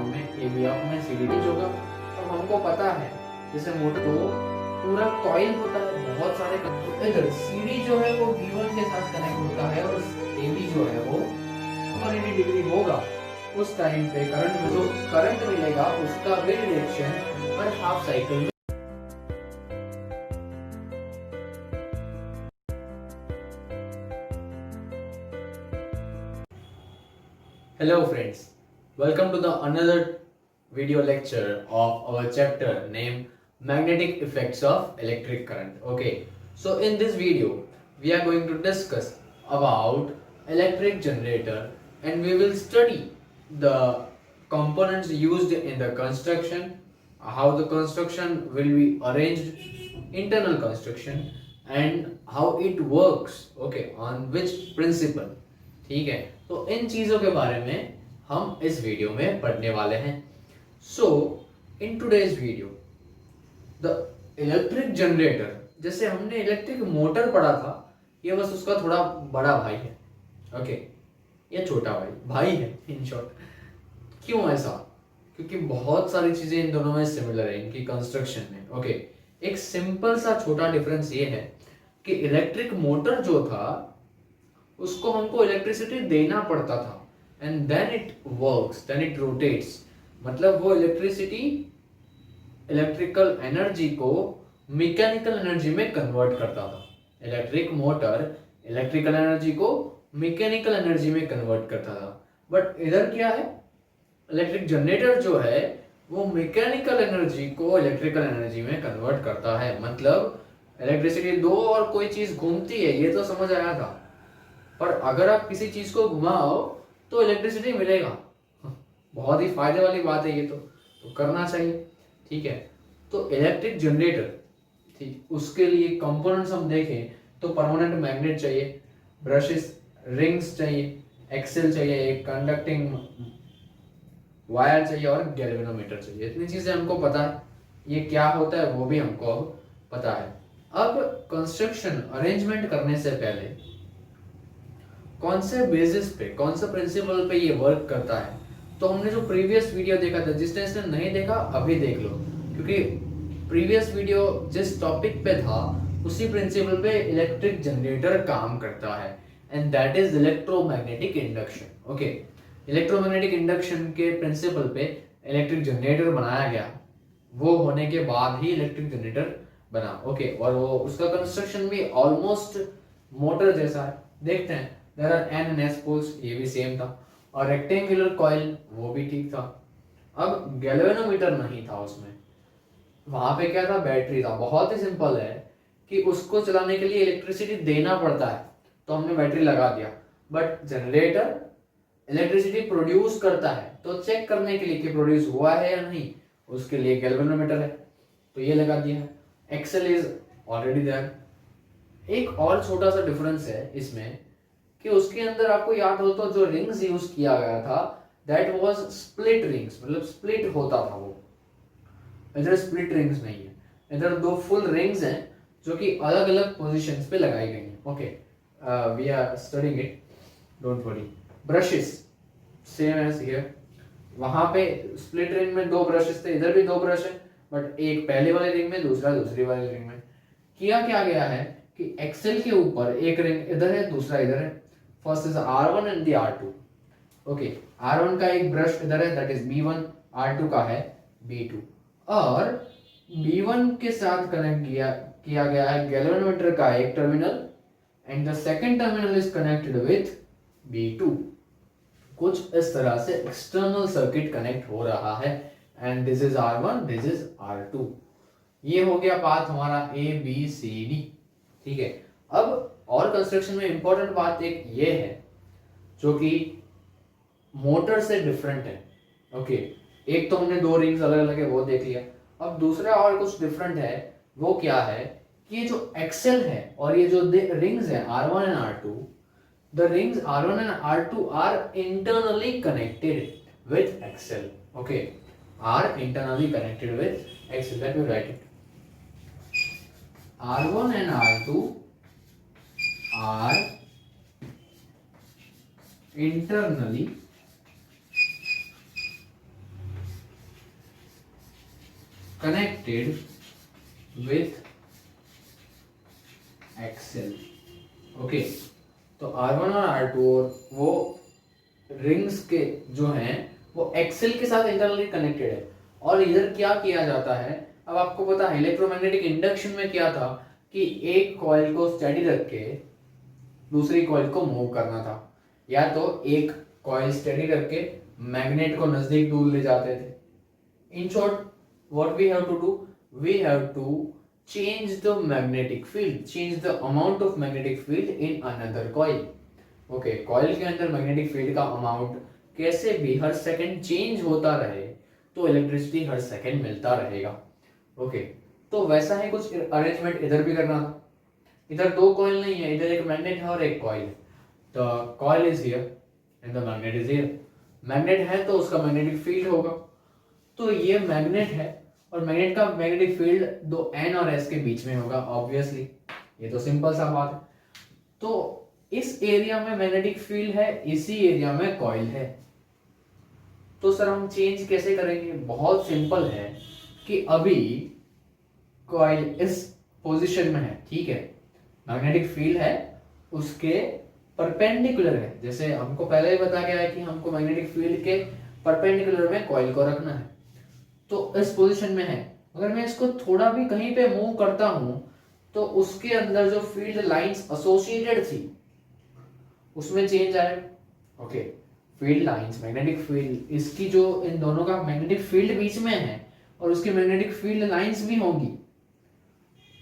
में ABF में CDT होगा। अब हमको पता है जैसे मोटर तो पूरा कॉइल होता है, बहुत सारे इधर CD जो है वो V1 के साथ कनेक्ट होता है और AB जो है वो 180 डिग्री होगा। उस टाइम पे करंट में जो करंट मिलेगा उसका भी डायरेक्शन हर हाफ साइकिल में। Hello friends, welcome to the another video lecture of our chapter named Magnetic Effects of Electric Current. Okay, so in this video we are going to discuss about electric generator and we will study the components used in the construction, how the construction will be arranged, internal construction and how it works, okay, on which principle. ठीक है, तो इन चीजों के बारे में हम इस video में पढ़ने वाले हैं। So in today's video the electric generator, जैसे हमने इलेक्ट्रिक मोटर पढ़ा था, ये बस उसका थोड़ा बड़ा भाई है। ओके, ये छोटा भाई है इन शॉर्ट। क्यों ऐसा? क्योंकि बहुत सारी चीजें इन दोनों में सिमिलर है इनकी कंस्ट्रक्शन में। ओके, एक सिंपल सा छोटा डिफरेंस ये है कि इलेक्ट्रिक मोटर जो था उसको हमको इलेक्ट्रिसिटी देना पड़ता था and then it works, then it rotates. मतलब वो इलेक्ट्रिसिटी इलेक्ट्रिकल एनर्जी को मैकेनिकल एनर्जी में कन्वर्ट करता था। इलेक्ट्रिक मोटर इलेक्ट्रिकल एनर्जी को मैकेनिकल एनर्जी में कन्वर्ट करता था। बट इधर क्या है, इलेक्ट्रिक जनरेटर जो है वो मैकेनिकल एनर्जी को इलेक्ट्रिकल एनर्जी में कन्वर्ट करता है। मतलब इलेक्ट्रिसिटी दो और कोई चीज घूमती है, ये तो समझ आया था। पर अगर आप किसी चीज को घुमाओ तो इलेक्ट्रिसिटी मिलेगा। बहुत ही फायदे वाली बात है ये तो करना चाहिए। ठीक है, तो इलेक्ट्रिक जनरेटर, ठीक, उसके लिए कंपोनेंट्स हम देखें तो परमानेंट मैग्नेट चाहिए, ब्रशेस, रिंग्स चाहिए, एक्सेल चाहिए, एक कंडक्टिंग वायर चाहिए और गैल्वेनोमीटर चाहिए। इतनी चीजें हमको पता है। ये क्या होता है वो भी हमको पता है। अब कंस्ट्रक्शन अरेंजमेंट करने से पहले कौन से बेसिस पे, कौन से प्रिंसिपल पे ये वर्क करता है, तो हमने जो प्रीवियस वीडियो देखा था, जिसने इसने नहीं देखा अभी देख लो, क्योंकि प्रीवियस वीडियो जिस टॉपिक पे था उसी प्रिंसिपल पे इलेक्ट्रिक जनरेटर काम करता है and that is electromagnetic induction. Okay, electromagnetic induction के प्रिंसिपल पे इलेक्ट्रिक जनरेटर बनाया गया, वो होने के बाद ही इलेक्ट्रिक जनरेटर बना। ओके, और वो उसका कंस्ट्रक्शन भी ऑलमोस्ट मोटर जैसा है। देखते हैं, there are N and S poles, ये भी सेम था, और रेक्टेंगुलर कॉइल वो भी ठीक था। अब गैल्वेनोमीटर नहीं था उसमें, वहां पे क्या था, बैटरी था। बहुत ही सिंपल है कि उसको चलाने के लिए इलेक्ट्रिसिटी देना पड़ता है तो हमने बैटरी लगा दिया। बट जनरेटर इलेक्ट्रिसिटी प्रोड्यूस करता है, तो चेक करने के लिए कि प्रोड्यूस हुआ है या नहीं, उसके लिए गैल्वेनोमीटर है, तो ये लगा दिया है। Axle is already there. एक और छोटा सा डिफरेंस है इसमें कि उसके अंदर आपको याद हो तो जो रिंग्स यूज किया गया था दैट वाज स्प्लिट रिंग्स, मतलब स्प्लिट होता था वो। इधर स्प्लिट रिंग्स नहीं है, इधर दो फुल रिंग्स हैं जो कि अलग अलग पोजीशंस पे लगाई गई हैं। Okay, we are studying it, don't worry. Brushes same as here, वहां पे स्प्लिट रिंग में दो ब्रशेस थे, इधर भी दो ब्रश है, बट एक पहले वाले रिंग में, दूसरा दूसरी वाले रिंग में। किया क्या गया है कि एक्सेल के ऊपर एक रिंग इधर है, दूसरा इधर है। First is R1 and the R2। Okay, R1 का एक ब्रश इधर है, दैट इज B1, R2 का है B2, और B1 के साथ कनेक्ट किया गया है गैल्वेनोमीटर का एक terminal and the second terminal is connected with B2। कुछ इस तरह से एक्सटर्नल सर्किट कनेक्ट हो रहा है and this is R1, this is R2। ये हो गया पाथ हमारा ABCD। ठीक है, अब और कंस्ट्रक्शन में इंपॉर्टेंट बात एक ये है जो कि मोटर से डिफरेंट है। ओके, एक तो हमने दो रिंग्स अलग अलग है वो देख लिया। अब दूसरा और कुछ डिफरेंट है, वो क्या है कि ये जो एक्सेल है और ये जो रिंग्स है R1 and R2, the rings R1 and R2 are internally connected with axle. Okay, are internally connected with axle. Let me write it. R1 and R2 are internally connected with axle. Okay, तो R1 और R2 और वो rings के जो हैं वो Excel के साथ इंटरनली कनेक्टेड है। और इधर क्या किया जाता है, अब आपको पता है इलेक्ट्रोमैग्नेटिक इंडक्शन में क्या था कि एक कॉइल को स्टेडी रख के दूसरी कॉइल को मूव करना था, या तो एक कॉइल स्टेडी रख के मैग्नेट को नजदीक दूर ले जाते थे। In short what we have to do, we have to change the magnetic field, change the amount of magnetic field in another coil. Okay, coil के अंदर मैग्नेटिक फील्ड का अमाउंट कैसे भी हर सेकंड चेंज होता रहे तो इलेक्ट्रिसिटी हर second मिलता रहेगा। ओके, तो वैसा ही कुछ अरेंजमेंट इधर भी करना था। इधर दो कॉइल नहीं है, इधर एक मैग्नेट है और एक कॉइल है। The coil is here and the magnet is here. Magnet है तो उसका मैग्नेटिक फील्ड होगा, तो ये मैग्नेट है और मैग्नेट का मैग्नेटिक फील्ड दो N और S के बीच में होगा ऑब्वियसली, ये तो सिंपल सा बात है। तो इस एरिया में मैग्नेटिक फील्ड है, इसी एरिया में कॉइल है। तो सर हम चेंज कैसे करेंगे, बहुत सिंपल है कि अभी कॉइल इस पोजीशन में है, ठीक है, मैग्नेटिक फील्ड है उसके परपेंडिकुलर है, जैसे हमको पहले ही बता गया है कि हमको मैग्नेटिक फील्ड के परपेंडिकुलर में कॉइल को रखना है। तो इस पोजीशन में है, अगर मैं इसको थोड़ा भी कहीं पे मूव करता हूं तो उसके अंदर जो फील्ड लाइंस एसोसिएटेड थी उसमें चेंज आएगा। Okay, field lines, magnetic field, इसकी जो इन दोनों का मैग्नेटिक फील्ड बीच में है और उसकी मैग्नेटिक फील्ड लाइंस भी होंगी,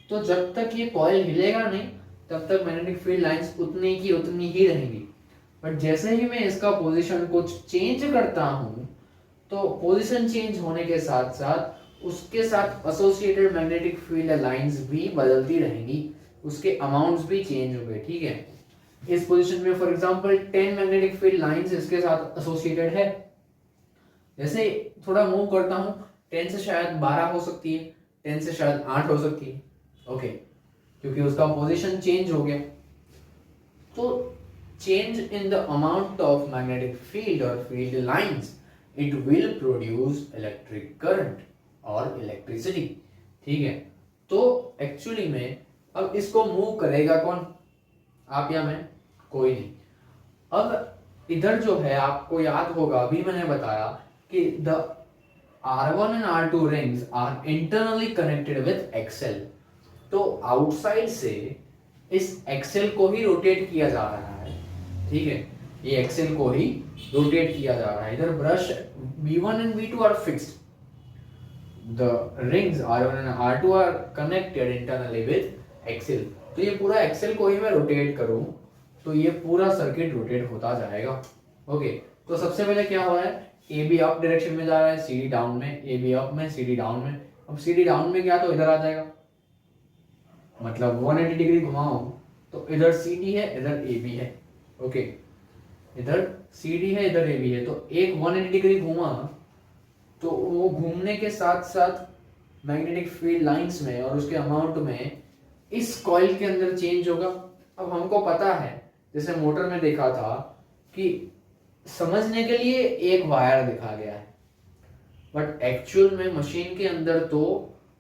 तो जब तक ये कॉइल हिलेगा नहीं तब तक मैग्नेटिक फील्ड लाइंस उतनी की उतनी ही रहेंगी। बट जैसे ही मैं इसका पोजीशन कुछ चेंज करता हूं तो पोजीशन चेंज होने के साथ साथ उसके साथ एसोसिएटेड मैग्नेटिक फील्ड लाइंस भी बदलती रहेंगी, उसके अमाउंट्स भी चेंज होंगे। ठीक है, इस पोजीशन में for example 10 magnetic field lines इसके साथ एसोसिएटेड है, जैसे थोड़ा मूव करता हूं 10 से शायद 12 हो सकती है, 10 से शायद 8 हो सकती है। ओके, क्योंकि उसका पोजीशन चेंज हो गया। तो change in the amount of magnetic field और field lines, it will produce electric current और इलेक्ट्रिसिटी। ठीक है, तो एक्चुअली में अब इसको मूव करेगा कौन, आप या मैं, कोई नहीं। अब इधर जो है आपको याद होगा अभी मैंने बताया कि the R1 and R2 rings are internally connected with axle। तो आउटसाइड से इस एक्सेल को ही रोटेट किया जा रहा है। ठीक है, ये एक्सेल को ही रोटेट किया जा रहा है। इधर brush B1 and B2 are fixed, the rings R1 and R2 are connected internally with axle। तो ये पूरा एक्सेल को ही मैं रोटेट करूं तो ये पूरा सर्किट रोटेट होता जाएगा। ओके, तो सबसे पहले क्या हो रहा है, ए बी अप डायरेक्शन में जा रहा है, सी डी डाउन में, ए बी अप में, सी डी डाउन में। अब सी डी डाउन में गया तो इधर आ जाएगा, मतलब 180 डिग्री घुमाओ तो इधर सी डी है, इधर ए बी है। ओके, इधर सी डी है, इधर ए बी है, तो एक 180 डिग्री घूमा तो वो घूमने के साथ साथ मैग्नेटिक फील्ड लाइंस में और उसके अमाउंट में इस कॉइल के अंदर चेंज होगा। अब हमको पता है, जैसे मोटर में देखा था कि समझने के लिए एक वायर दिखा गया है, बट एक्चुअल में मशीन के अंदर तो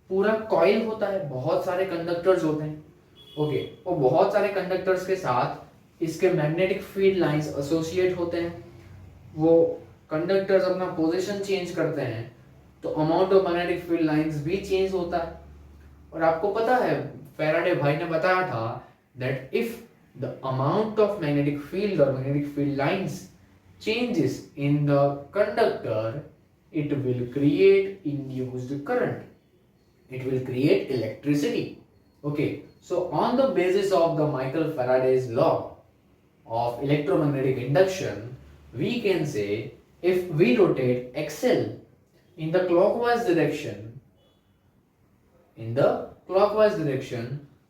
पूरा कॉइल होता है, बहुत सारे कंडक्टर्स होते हैं। ओके, वो बहुत सारे कंडक्टर्स के साथ इसके मैग्नेटिक फील्ड लाइंस एसोसिएट होते हैं। वो कंडक्टर्स अपना पोजीशन चेंज करते हैं तो amount of magnetic field lines भी चेंज होता है। और आपको पता है फैराडे भाई ने बताया था that if the amount of magnetic field और magnetic field lines changes in the conductor, it will create induced current, it will create electricity. Okay, so on the basis of the Michael Faraday's law of electromagnetic induction, we can say if we rotate axle in the clockwise direction,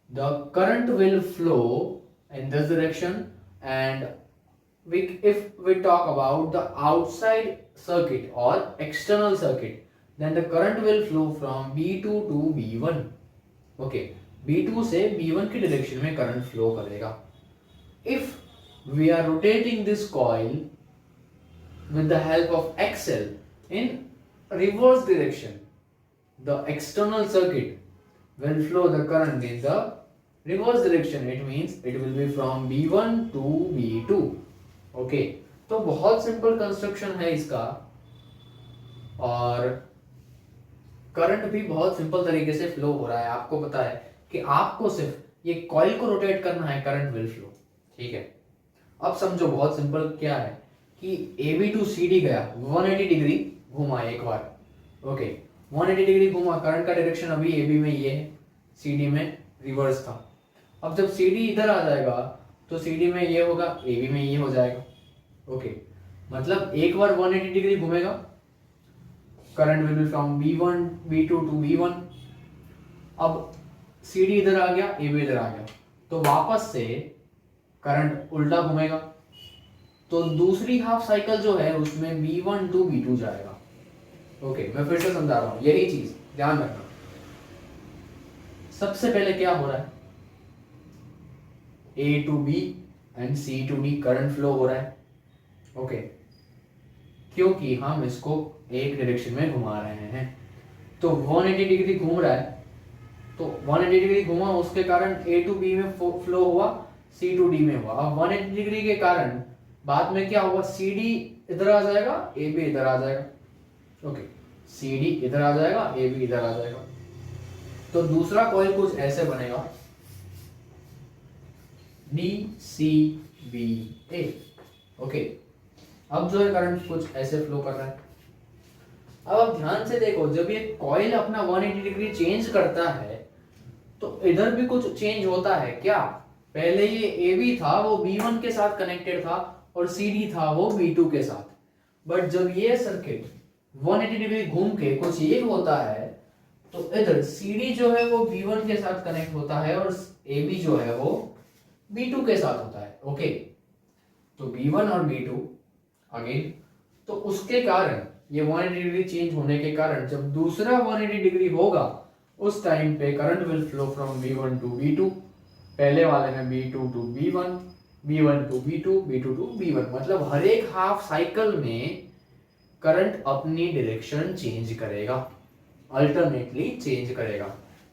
the current will flow in this direction, and if we talk about the outside circuit or external circuit, then the current will flow from B2 to B1. Okay, B2 से B1 की direction में current flow करेगा। If we are rotating this coil with the help of axle in reverse direction, the external circuit will flow the current in the reverse direction. It means it will be from B1 to B2. Okay, तो बहुत simple construction है इसका, और current भी बहुत simple तरीके से flow हो रहा है। आपको पता है कि आपको सिर्फ ये कॉइल को रोटेट करना है, करंट विल फ्लो। ठीक है, अब समझो बहुत सिंपल क्या है कि AB टू CD गया, 180 डिग्री घुमा एक बार। ओके, 180 डिग्री घुमा, करंट का डायरेक्शन अभी AB में ये है, CD में रिवर्स था। अब जब CD इधर आ जाएगा तो CD में ये होगा, AB में ये हो जाएगा। ओके, मतलब एक बार 180 डिग्री घूमेगा, current will be from B1 B2 to B1। अब CD इधर आ गया, AB इधर आ गया, तो वापस से करंट उल्टा घूमेगा, तो दूसरी हाफ साइकिल जो है उसमें B1 टू B2 जाएगा। ओके, मैं फिर से समझा रहा हूं, यही चीज ध्यान रखना। सबसे पहले क्या हो रहा है, A to B and C to D current flow हो रहा है। ओके, क्योंकि हम इसको एक डायरेक्शन में घुमा रहे हैं, तो 180 डिग्री घूम रहा है, तो 180 डिग्री घुमा, उसके कारण A टू B में फ्लो हुआ, C टू D में हुआ। अब 180 डिग्री के कारण बाद में क्या हुआ, CD इधर आ जाएगा, AB इधर आ जाएगा। ओके, CD इधर आ जाएगा, AB इधर आ जाएगा, तो दूसरा कॉइल कुछ ऐसे बनेगा, DCBA। ओके, अब जो है करंट कुछ ऐसे फ्लो कर रहा है। अब आप ध्यान से देखो, जब ये कॉइल अपना 180 डिग्री चेंज करता है तो इधर भी कुछ चेंज होता है क्या। पहले ये AB था वो B1 के साथ कनेक्टेड था और CD था वो B2 के साथ, बट जब ये सर्किट 180 डिग्री घूम के कुछ ये होता है तो इधर CD जो है वो B1 के साथ कनेक्ट होता है और AB जो है वो B2 के साथ होता है। ओके, तो B1 और B2 अगेन, तो उसके कारण ये 180 डिग्री चेंज होने के कारण जब दूसरा 180 डिग्री होगा उस टाइम पे current will flow from B1 to B2। पहले वाले में B2 to B1, B1 to B2, B2 to B1, मतलब हर एक हाफ साइकिल में करंट अपनी डायरेक्शन चेंज करेगा, अल्टरनेटली चेंज करेगा।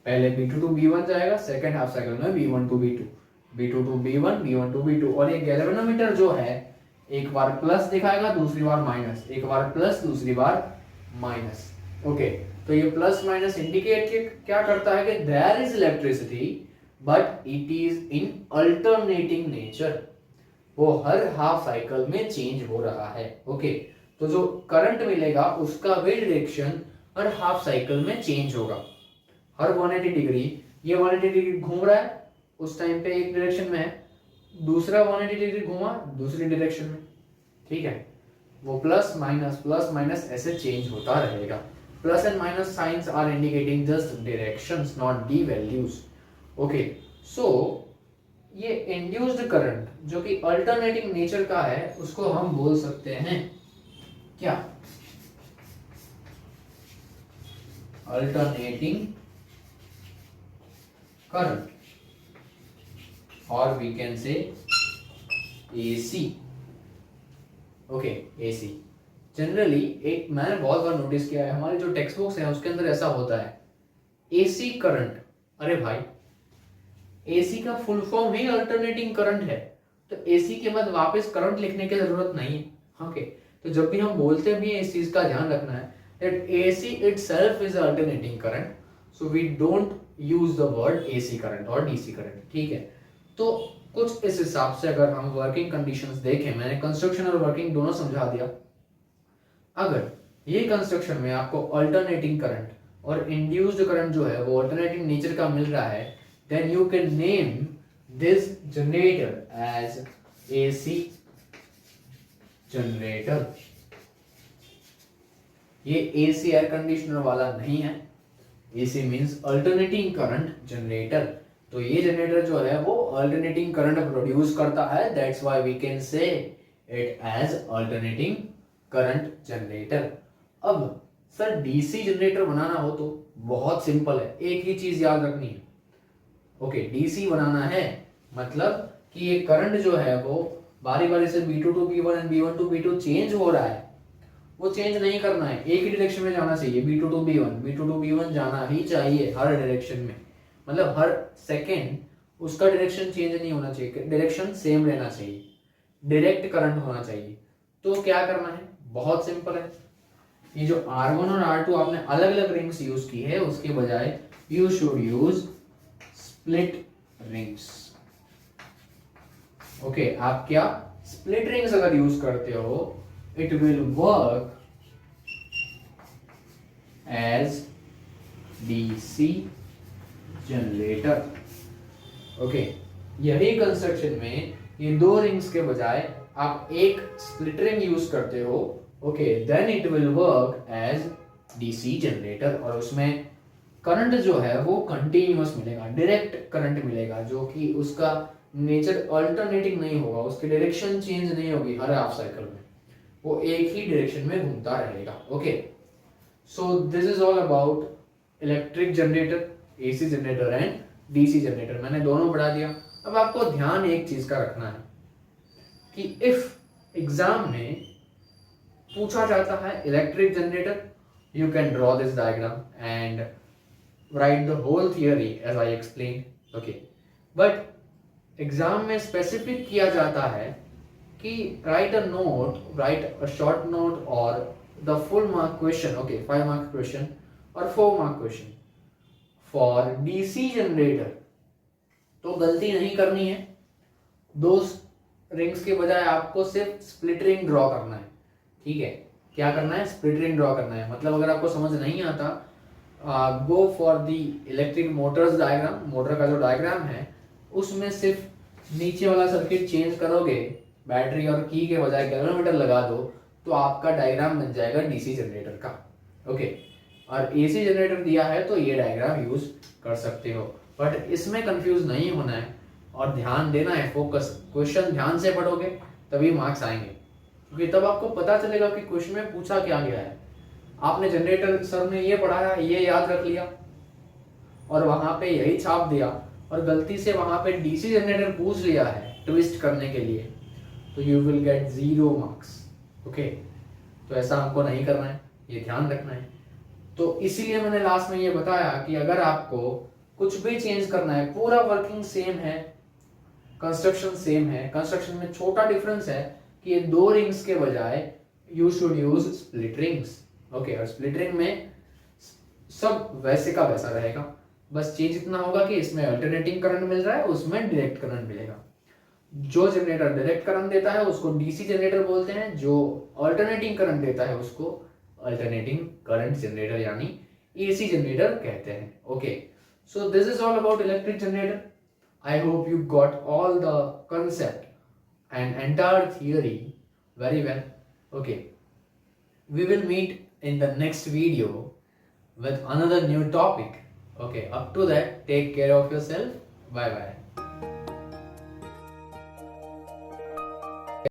पहले B2 टू B1 जाएगा, सेकंड हाफ साइकिल में B1 to B2, B2 to B1, B1 to B2। और ये गैल्वेनोमीटर जो है एक बार प्लस दिखाएगा, दूसरी बार माइनस, एक बार प्लस दूसरी बार माइनस। ओके, तो ये प्लस माइनस इंडिकेट क्या करता है कि there is electricity but it is in alternating nature, वो हर हाफ साइकिल में चेंज हो रहा है। ओके, तो जो करंट मिलेगा उसका भी डायरेक्शन हर हाफ साइकिल में चेंज होगा। हर 180 डिग्री, ये 180 डिग्री घूम रहा है उस टाइम पे एक डायरेक्शन में है, दूसरा 180 डिग्री घुमा दूसरी डायरेक्शन में। ठीक है, वो प्लस माइनस ऐसे चेंज होता रहेगा। Plus and minus signs are indicating just directions, not the values. Okay, so ये इंड्यूस्ड करंट जो कि अल्टरनेटिंग नेचर का है उसको हम बोल सकते हैं क्या, अल्टरनेटिंग करंट, और we can say AC। Okay, AC generally एक मैंने बहुत बार नोटिस किया है, हमारे जो टेक्स्ट बुक्स हैं उसके अंदर ऐसा होता है AC करंट। अरे भाई, AC का फुल फॉर्म ही अल्टरनेटिंग करंट है, तो AC के बाद वापस करंट लिखने की जरूरत नहीं है। ओके, तो जब भी हम बोलते भी हैं इस चीज का ध्यान रखना है that AC itself is alternating current, so we don't use the word AC current और DC current। ठीक है, तो कुछ इस हिसाब से अगर हम वर्किंग कंडीशंस देखें, मैंने कंस्ट्रक्शन और वर्किंग दोनों समझा दिया। अगर ये कंस्ट्रक्शन में आपको अल्टरनेटिंग करंट और इंड्यूस्ड करंट जो है वो अल्टरनेटिंग नेचर का मिल रहा है, then you can name this generator as AC generator. ये AC एयर कंडीशनर वाला नहीं है, AC means alternating current generator. तो ये जनरेटर जो है वो अल्टरनेटिंग करंट प्रोड्यूस करता है, that's why we can say it as alternating current generator. अब सर DC जनरेटर बनाना हो तो बहुत सिंपल है, एक ही चीज याद रखनी है। ओके, DC बनाना है मतलब कि ये करंट जो है वो बारी बारी से B2 to B1 and B1 to B2 change हो रहा है, वो चेंज नहीं करना है, एक ही डायरेक्शन में जाना चाहिए, B2 to B1, B2 to B1 जाना ही चाहिए हर डायरेक्शन में, मतलब हर सेकेंड उसका डायरेक्शन चेंज नहीं होना चाहिए, डायरेक्शन सेम रहना चाहिए, डायरेक्ट करंट होना चाहिए। तो क्या करना है, बहुत सिंपल है, ये जो R1 और R2 आपने अलग अलग रिंग्स यूज की है उसके बजाय you should use split rings. Okay, आप क्या स्प्लिट रिंग्स अगर यूज करते हो, it will work as DC generator. Okay, यही कंस्ट्रक्शन में ये दो रिंग्स के बजाय आप एक स्प्लिट रिंग यूज करते हो, okay, then it will work as DC generator, और उसमें करंट जो है वो कंटिन्यूअस मिलेगा, डायरेक्ट करंट मिलेगा, जो कि उसका नेचर अल्टरनेटिंग नहीं होगा, उसकी डायरेक्शन चेंज नहीं होगी हर हाफ साइकिल में, वो एक ही डायरेक्शन में घूमता रहेगा। Okay, so this is all about electric generator, AC generator and DC generator. मैंने दोनों पढ़ा दिया। अब आपको ध्यान एक चीज का रखना है कि इफ एग्जाम में पूछा जाता है electric generator, you can draw this diagram and write the whole theory as I explain. Okay, but exam में स्पेसिफिक किया जाता है कि write a note, write a short note और the full mark question, okay, 5 mark question और 4 mark question for DC generator. तो गलती नहीं करनी है, दो रिंग्स के बजाय आपको सिर्फ स्प्लिट रिंग ड्रॉ करना है। ठीक है, क्या करना है, स्प्लिट रिंग ड्रॉ करना है। मतलब अगर आपको समझ नहीं आता, go for the electric Motors diagram, motor का जो डायग्राम है उसमें सिर्फ नीचे वाला सर्किट चेंज करोगे, बैटरी और की के बजाय गैल्वेनोमीटर लगा दो, तो आपका डायग्राम बन जाएगा डीसी जनरेटर का। ओके, और एसी जनरेटर दिया है तो ये डायग्राम यूज कर सकते हो, बट इसमें कंफ्यूज नहीं होना है और ध्यान देना है, फोकस, क्वेश्चन ध्यान से पढ़ोगे तभी मार्क्स आएंगे, क्योंकि तब आपको पता चलेगा कि क्वेश्चन में पूछा क्या गया है। आपने जनरेटर सर ने ये पढ़ाया, ये याद रख लिया और वहां पे यही छाप दिया, और गलती से वहां पे डीसी जनरेटर पूछ लिया है ट्विस्ट करने के लिए, तो you will get 0 marks. Okay, तो ऐसा हमको नहीं करना है, ये ध्यान रखना है। तो इसीलिए मैंने लास्ट में ये बताया कि अगर आपको कुछ भी चेंज करना है, पूरा वर्किंग सेम है, कंस्ट्रक्शन सेम है, कंस्ट्रक्शन में छोटा डिफरेंस है कि ये दो रिंग्स के बजाय you should use split rings. Okay, और स्प्लिट रिंग में सब वैसे का वैसा रहेगा, बस चेंज इतना होगा कि इसमें अल्टरनेटिंग करंट मिल रहा है, उसमें डायरेक्ट करंट मिलेगा। जो जनरेटर डायरेक्ट करंट देता है उसको डीसी जनरेटर बोलते हैं, जो अल्टरनेटिंग करंट देता है उसको अल्टरनेटिंग करंट जनरेटर यानी एसी जनरेटर कहते हैं। Okay, so this is all about electric generator. I hope you got all the concept and entire theory very well. Okay, we will meet in the next video with another new topic. Okay, up to that, take care of yourself. Bye bye.